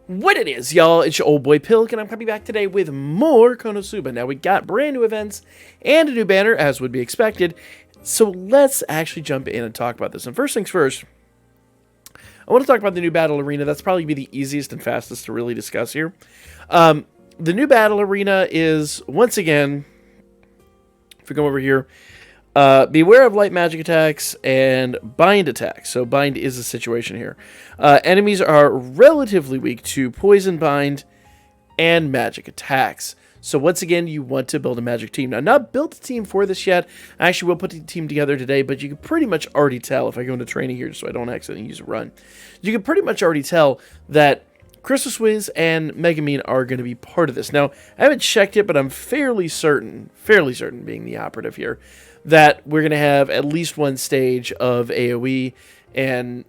What it is, y'all, it's your old boy Pilk, and I'm coming back today with more Konosuba. Now, we got brand new events and a new banner, as would be expected, so let's actually jump in and talk about this. And first things first, I want to talk about the new battle arena. That's probably be the easiest and fastest to really discuss here. The new battle arena is, once again, if we come over here, beware of light magic attacks and bind attacks. So bind is the situation here. Enemies are relatively weak to poison, bind, and magic attacks. So once again, you want to build a magic team. Now, not built a team for this yet. I actually will put the team together today, but you can pretty much already tell, if I go into training here so I don't accidentally use a run, you can pretty much already tell that Christmas Wiz and Megumin are going to be part of this. Now, I haven't checked it, but I'm fairly certain being the operative here, that we're going to have at least one stage of AoE, and,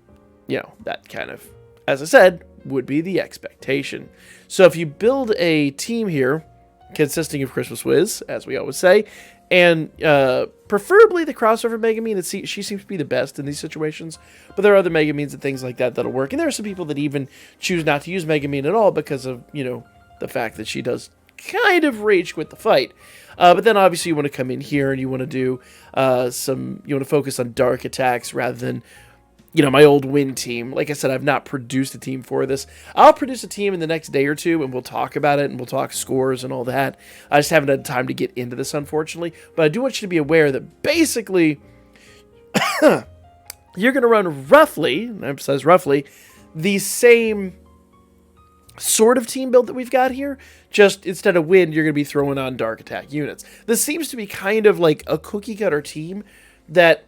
you know, that kind of, as I said, would be the expectation. So if you build a team here, consisting of Christmas Wiz, as we always say, and preferably the crossover Megumin, she seems to be the best in these situations, but there are other Megumins and things like that that'll work, and there are some people that even choose not to use Megumin at all because of, you know, the fact that she does kind of rage quit the fight. But then obviously you want to come in here and you want to do you want to focus on dark attacks rather than, you know, my old win team. Like I said, I've not produced a team for this. I'll produce a team in the next day or two and we'll talk about it and we'll talk scores and all that. I just haven't had time to get into this, unfortunately. But I do want you to be aware that basically you're going to run roughly, I emphasize roughly, the same sort of team build that we've got here, just instead of wind, you're going to be throwing on dark attack units. This seems to be kind of like a cookie cutter team that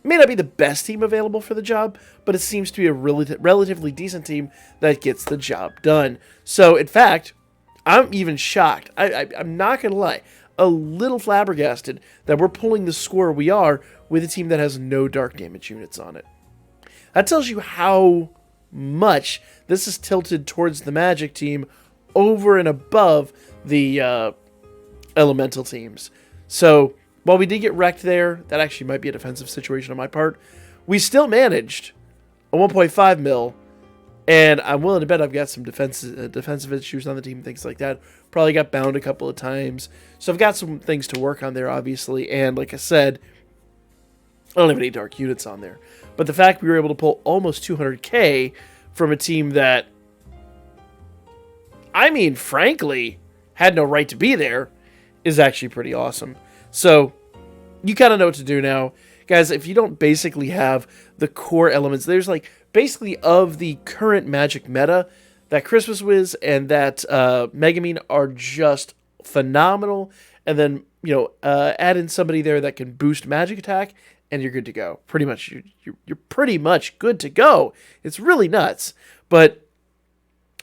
may not be the best team available for the job, but it seems to be a relatively decent team that gets the job done. So, in fact, I'm even shocked. I'm not going to lie, a little flabbergasted that we're pulling the score we are with a team that has no dark damage units on it. That tells you how much this is tilted towards the magic team over and above the elemental teams. So while we did get wrecked there, that actually might be a defensive situation on my part, we still managed a 1.5 mil, and I'm willing to bet I've got some defensive issues on the team, things like that. Probably got bound a couple of times, so I've got some things to work on there, obviously, and like I said, I don't have any dark units on there. But the fact we were able to pull almost 200k from a team that, I mean, frankly, had no right to be there is actually pretty awesome. So, you kind of know what to do now. Guys, if you don't basically have the core elements, there's like, basically of the current Magic meta, that Christmas Wiz and that Megumin are just phenomenal. And then, you know, add in somebody there that can boost magic attack, and you're good to go. Pretty much, you're pretty much good to go. It's really nuts, but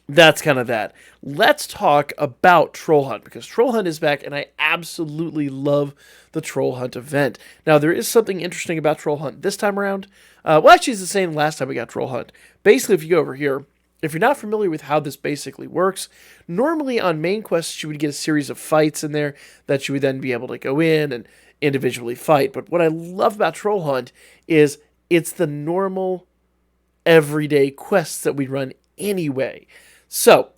that's kind of that. Let's talk about Troll Hunt, because Troll Hunt is back, and I absolutely love the Troll Hunt event. Now, there is something interesting about Troll Hunt this time around. Well, actually, it's the same last time we got Troll Hunt. Basically, if you go over here, if you're not familiar with how this basically works, normally on main quests, you would get a series of fights in there that you would then be able to go in and individually fight. But what I love about Troll Hunt is it's the normal everyday quests that we run anyway. So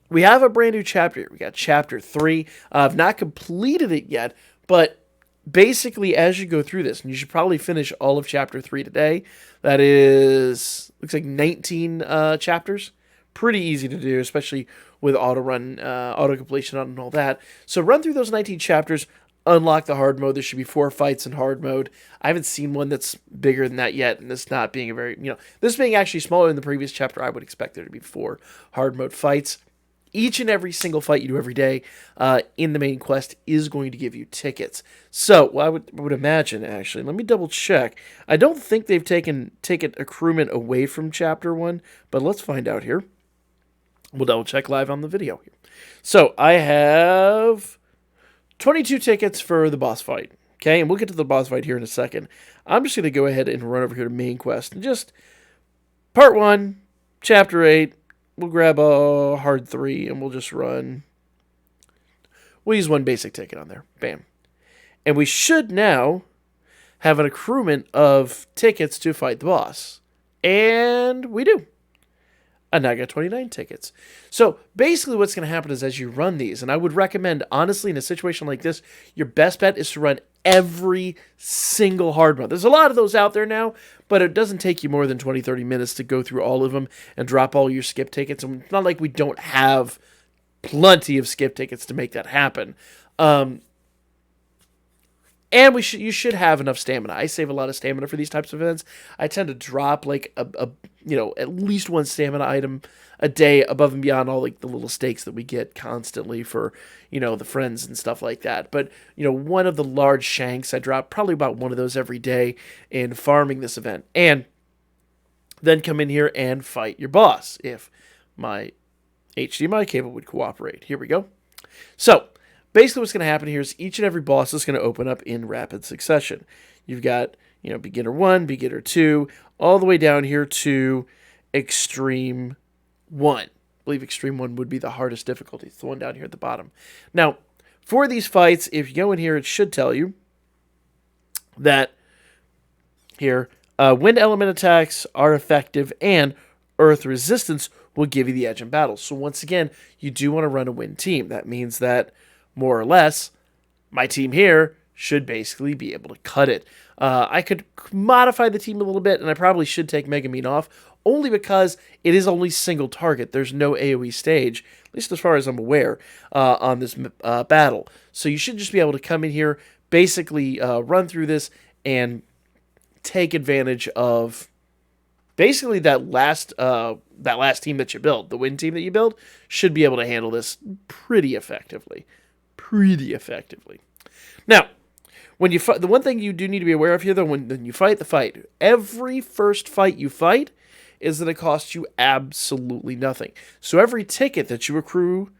we have a brand new chapter here. We got chapter 3. I've not completed it yet, but basically as you go through this, and you should probably finish all of chapter 3 today. That is, looks like 19 chapters. Pretty easy to do, especially with auto completion on and all that. So run through those 19 chapters. Unlock the hard mode. There should be 4 fights in hard mode. I haven't seen one that's bigger than that yet, and this not being a very, you know, this being actually smaller than the previous chapter, I would expect there to be 4 hard mode fights. Each and every single fight you do every day in the main quest is going to give you tickets. So, well, I would imagine, actually, let me double check. I don't think they've taken ticket accruement away from chapter 1, but let's find out here. We'll double check live on the video here. So, I have 22 tickets for the boss fight, okay? And we'll get to the boss fight here in a second. I'm just going to go ahead and run over here to main quest. And just part 1, chapter 8, we'll grab a hard 3, and we'll just run. We'll use 1 basic ticket on there. Bam. And we should now have an accruement of tickets to fight the boss. And we do. I now got 29 tickets. So basically what's going to happen is as you run these, and I would recommend, honestly, in a situation like this, your best bet is to run every single hard mode. There's a lot of those out there now, but it doesn't take you more than 20, 30 minutes to go through all of them and drop all your skip tickets. And it's not like we don't have plenty of skip tickets to make that happen. And you should have enough stamina. I save a lot of stamina for these types of events. I tend to drop like at least one stamina item a day above and beyond all like the little stakes that we get constantly for, the friends and stuff like that. But, one of the large shanks, I drop probably about one of those every day in farming this event. And then come in here and fight your boss if my HDMI cable would cooperate. Here we go. So, basically what's going to happen here is each and every boss is going to open up in rapid succession. You've got, beginner 1, beginner 2, all the way down here to extreme 1. I believe extreme 1 would be the hardest difficulty. It's the one down here at the bottom. Now, for these fights, if you go in here, it should tell you that here, wind element attacks are effective and earth resistance will give you the edge in battle. So once again, you do want to run a wind team. That means that more or less, my team here should basically be able to cut it. I could modify the team a little bit, and I probably should take Megamine off, only because it is only single target. There's no AoE stage, at least as far as I'm aware, on this battle. So you should just be able to come in here, basically run through this, and take advantage of basically that last team that you build. The wind team that you build should be able to handle this pretty effectively. Now, when you fight, the one thing you do need to be aware of here, though, when you fight the fight, every first fight you fight is that it costs you absolutely nothing. So every ticket that you accrue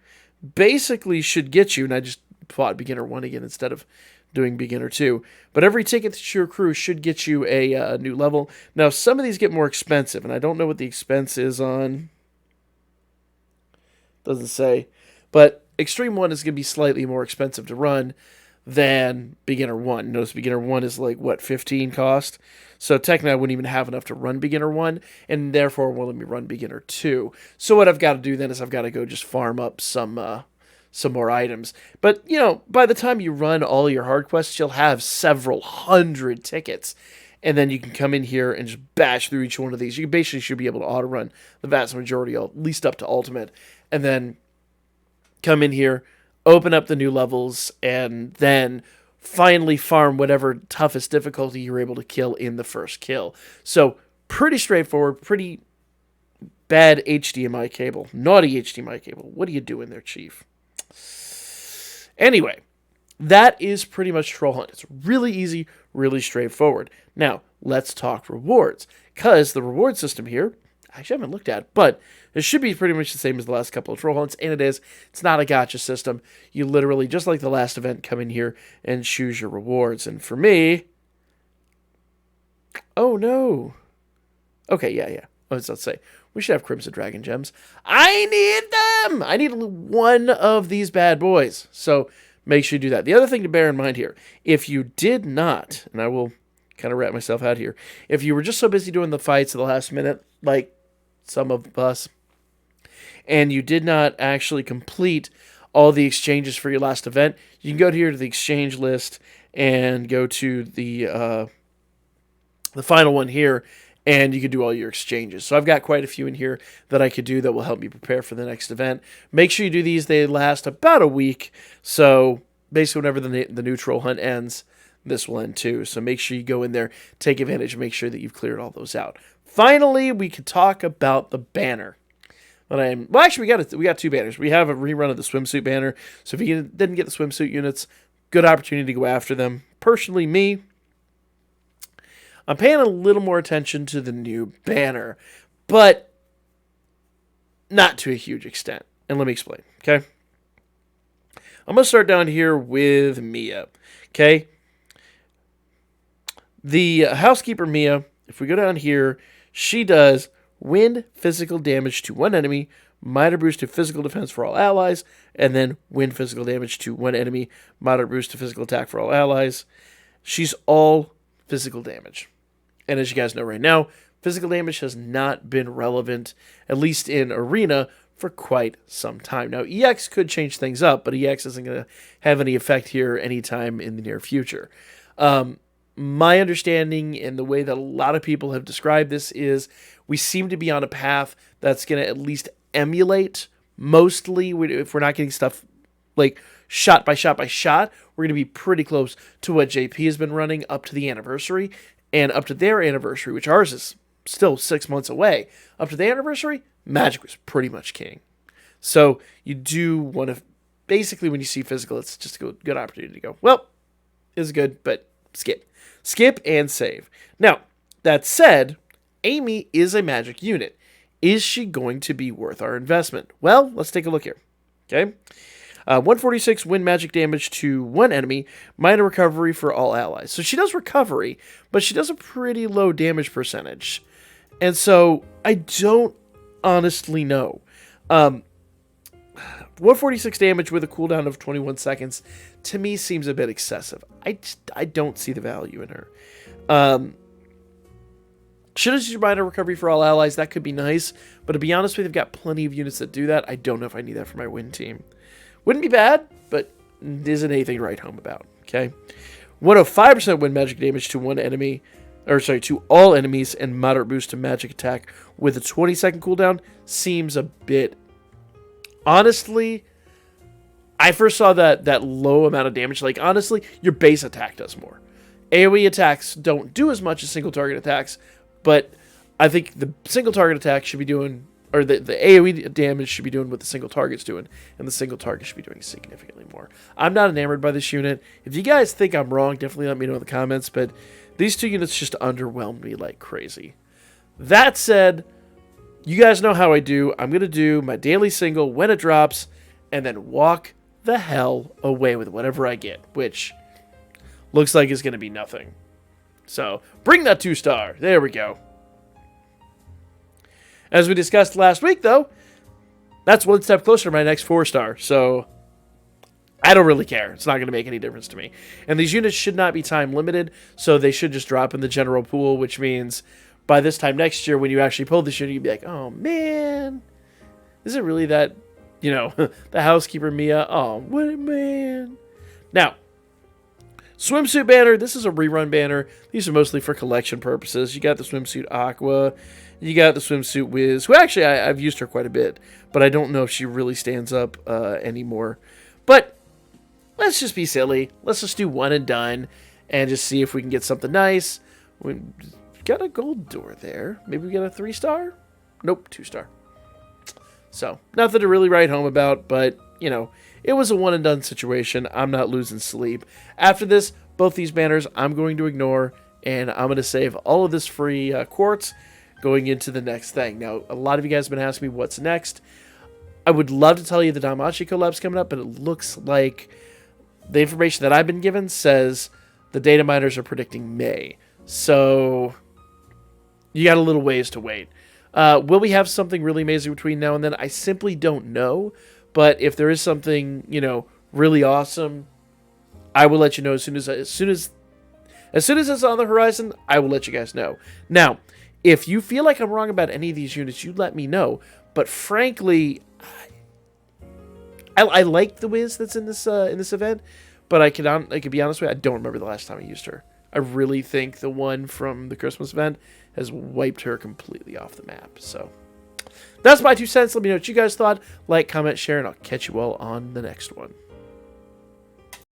basically should get you, and I just fought beginner 1 again instead of doing beginner 2, but every ticket that you accrue should get you a new level. Now, some of these get more expensive, and I don't know what the expense is on. Doesn't say, but Extreme 1 is going to be slightly more expensive to run than Beginner 1. Notice Beginner 1 is like, 15 cost? So technically I wouldn't even have enough to run Beginner 1, and therefore won't let me run Beginner 2. So what I've got to do then is I've got to go just farm up some more items. But, by the time you run all your hard quests, you'll have several hundred tickets. And then you can come in here and just bash through each one of these. You basically should be able to auto-run the vast majority, at least up to Ultimate. And then come in here, open up the new levels, and then finally farm whatever toughest difficulty you're able to kill in the first kill. So, pretty straightforward, pretty bad HDMI cable. Naughty HDMI cable. What are you doing there, Chief? Anyway, that is pretty much Troll Hunt. It's really easy, really straightforward. Now, let's talk rewards, because the reward system here, I actually haven't looked at, but it should be pretty much the same as the last couple of Troll Hunts, and it is. It's not a gacha system. You literally, just like the last event, come in here and choose your rewards. And for me, oh no. Okay, yeah. Let's say, we should have Crimson Dragon Gems. I need them! I need one of these bad boys. So make sure you do that. The other thing to bear in mind here, if you did not, and I will kind of wrap myself out here, if you were just so busy doing the fights at the last minute, like some of us, and you did not actually complete all the exchanges for your last event, you can go here to the exchange list and go to the final one here, and you can do all your exchanges. So I've got quite a few in here that I could do that will help me prepare for the next event. Make sure you do these. They last about a week. So basically whenever the new Troll Hunt ends, this will end too. So make sure you go in there, take advantage, and make sure that you've cleared all those out. Finally, we could talk about the banner. Actually, we got 2 banners. We have a rerun of the Swimsuit Banner. So if you didn't get the swimsuit units, good opportunity to go after them. Personally, I'm paying a little more attention to the new banner, but not to a huge extent. And let me explain, okay? I'm going to start down here with Mia, okay? The Housekeeper Mia, if we go down here, she does wind physical damage to one enemy, moderate boost to physical defense for all allies, and then wind physical damage to one enemy, moderate boost to physical attack for all allies. She's all physical damage. And as you guys know right now, physical damage has not been relevant, at least in Arena, for quite some time. Now, EX could change things up, but EX isn't going to have any effect here anytime in the near future. My understanding and the way that a lot of people have described this is we seem to be on a path that's going to at least emulate, mostly, if we're not getting stuff like shot by shot by shot, we're going to be pretty close to what JP has been running up to the anniversary and up to their anniversary, which ours is still 6 months away. Up to the anniversary, Magic was pretty much king. So you do want to, basically when you see physical, it's just a good opportunity to go, well, it's good, but skip. Skip and save. Now, that said, Amy is a Magic unit. Is she going to be worth our investment? Well, let's take a look here. Okay. 146 win magic damage to one enemy, minor recovery for all allies. So she does recovery, but she does a pretty low damage percentage. And so I don't honestly know. 146 damage with a cooldown of 21 seconds to me seems a bit excessive. I don't see the value in her. Should have used minor recovery for all allies. That could be nice. But to be honest with you, I've got plenty of units that do that. I don't know if I need that for my win team. Wouldn't be bad, but isn't anything to write home about. Okay. 105% win magic damage to one enemy, to all enemies, and moderate boost to magic attack with a 20-second cooldown seems a bit. Honestly, I first saw that low amount of damage. Like, honestly, your base attack does more. AoE attacks don't do as much as single target attacks, but I think the single target attack should be doing, or the AoE damage should be doing what the single target's doing, and the single target should be doing significantly more. I'm not enamored by this unit. If you guys think I'm wrong, definitely let me know in the comments, but these two units just underwhelmed me like crazy. That said, you guys know how I do. I'm going to do my daily single when it drops, and then walk the hell away with whatever I get, which looks like it's going to be nothing. So, bring that 2-star. There we go. As we discussed last week, though, that's one step closer to my next 4-star. So, I don't really care. It's not going to make any difference to me. And these units should not be time limited, so they should just drop in the general pool, which means by this time next year, when you actually pull this unit, you'd be like, oh, man. Is it really that, the housekeeper Mia? Oh, what a man. Now, Swimsuit Banner, this is a rerun banner. These are mostly for collection purposes. You got the Swimsuit Aqua. You got the Swimsuit Wiz, who actually I've used her quite a bit, but I don't know if she really stands up anymore. But let's just be silly. Let's just do one and done and just see if we can get something nice. We got a gold door there. Maybe we get a 3-star? Nope, 2-star. So, nothing to really write home about, but, it was a one and done situation. I'm not losing sleep. After this, both these banners I'm going to ignore, and I'm going to save all of this free quartz going into the next thing. Now, a lot of you guys have been asking me what's next. I would love to tell you the Damachi collab's coming up, but it looks like the information that I've been given says the data miners are predicting May. So, you got a little ways to wait. Will we have something really amazing between now and then? I simply don't know. But if there is something, really awesome, I will let you know as soon as it's on the horizon. I will let you guys know. Now, if you feel like I'm wrong about any of these units, you let me know. But frankly, I like the Wiz that's in this event. But I can be honest with you, I don't remember the last time I used her. I really think the one from the Christmas event has wiped her completely off the map. So that's my 2 cents. Let me know what you guys thought. Like, comment, share, and I'll catch you all on the next one.